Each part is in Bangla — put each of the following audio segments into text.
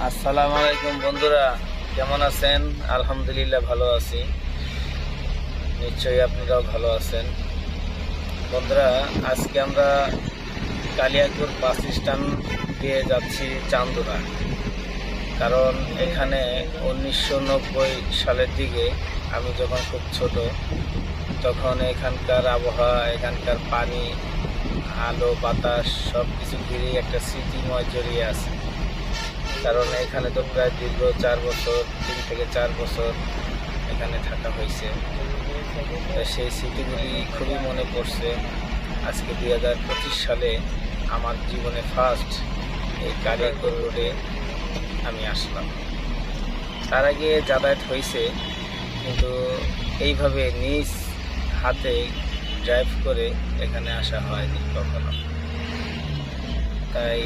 আসসালামু আলাইকুম বন্ধুরা, কেমন আছেন? আলহামদুলিল্লাহ ভালো আছি। নিশ্চয়ই আপনারাও ভালো আছেন। বন্ধুরা, আজকে আমরা কালিয়াকৈর বাস স্ট্যান্ড দিয়ে যাচ্ছি চান্দুরা। কারণ এখানে 1990 সালের দিকে আমি যখন খুব ছোট, তখন এখানকার আবহাওয়া, এখানকার পানি, আলো, বাতাস সব কিছু ঘিরেই একটা স্মৃতিময় জড়িয়ে আছে। কারণ এখানে তো প্রায় দীর্ঘ 4 বছর, 3 থেকে 4 বছর এখানে থাকা হয়েছে। সেই স্মৃতিগুলি খুবই মনে পড়ছে। আজকে 2025 সালে আমার জীবনে ফার্স্ট এই কালিয়াকৈর রোডে আমি আসলাম। তার আগে যাতায়াত হয়েছে, কিন্তু এইভাবে নিজ হাতে ড্রাইভ করে এখানে আসা হয়নি কখনো। তাই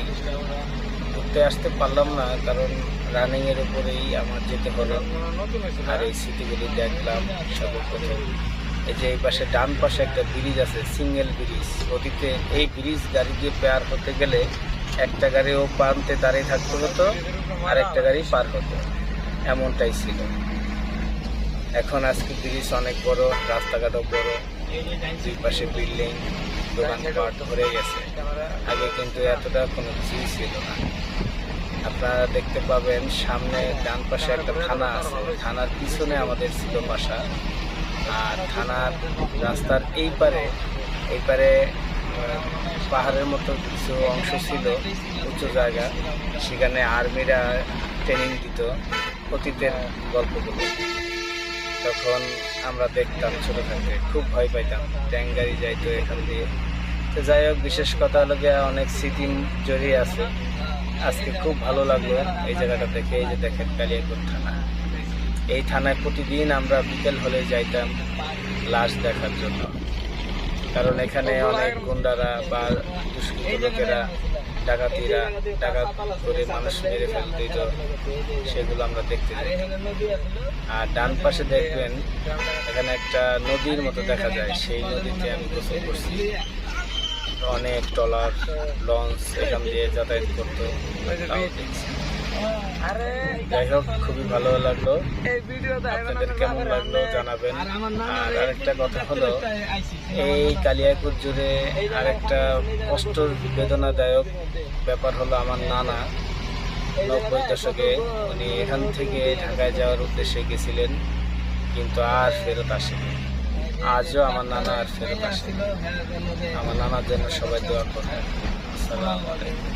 ঘুরতে আসতে পারলাম না, কারণ রানিংয়ের উপরেই আমার যেতে হলো। আর এই স্মৃতিগুলি দেখলাম সর্বপ্রথম। এই যে এই পাশে ডান পাশে একটা ব্রিজ আছে, সিঙ্গেল ব্রিজ। অতীতে এই ব্রিজ গাড়ি দিয়ে পার হতে গেলে একটা গাড়ি ও প্রান্তে দাঁড়িয়ে থাকতে হতো, আর একটা গাড়ি পার হতো, এমনটাই ছিল। এখন আজকে ব্রিজ অনেক বড়, রাস্তাঘাটও বড়, দুই পাশে বিল্ডিং, দোকানপাট ভরে গেছে। আগে কিন্তু এতটা কোনো কিছুই ছিল না। আপনারা দেখতে পাবেন সামনে ডান পাশে একটা থানা আছে, থানার পিছনে আমাদের ছিল বাসা। আর থানার রাস্তার এই পারে পাহাড়ের মতো কিছু অংশ ছিল, উঁচু জায়গা। সেখানে আর্মিরা ট্রেনিং দিত অতীতের গল্পগুলো। তখন আমরা দেখতাম ছোট থাকতে, খুব ভয় পাইতাম। ট্যাঙ্ক গাড়ি যাইতো এখান দিয়ে। তো যাই হোক, বিশেষ কথা হলো গিয়ে অনেক স্মৃতি জড়িয়ে আছে। আজকে খুব ভালো লাগলো এই জায়গাটা দেখে। এই যে দেখেন কালিয়াকৈর থানা। এই থানায় প্রতিদিন আমরা বিকেল হলে যাইতাম লাশ দেখার জন্য। কারণ এখানে অনেক গুন্ডারা বা দুষ্কৃত লোকেরা, ডাকাত করে মানুষ মেরে ফেলতে, তো সেগুলো আমরা দেখতে যাই। আর ডান পাশে দেখবেন এখানে একটা নদীর মতো দেখা যায়। সেই নদীতে আমি গোসল করছি। অনেক ট্রলার, লঞ্চ এখান দিয়ে যাতায়াত করতো, তাও দেখছি। যাই হোক, খুবই ভালো লাগলো। আপনাদের কেমন লাগলো জানাবেন। আর আরেকটা কথা হলো, এই কালিয়াকৈর জুড়ে আরেকটা কষ্ট বেদনাদায়ক ব্যাপার হলো, আমার নানা 90 দশকে উনি এখান থেকে ঢাকায় যাওয়ার উদ্দেশ্যে গেছিলেন, কিন্তু আর ফেরত আসেনি। আজও আমার নানা আর ফেরত আসেনি। আমার নানার জন্য সবাই দোয়া করবেন। আসসালামু আলাইকুম।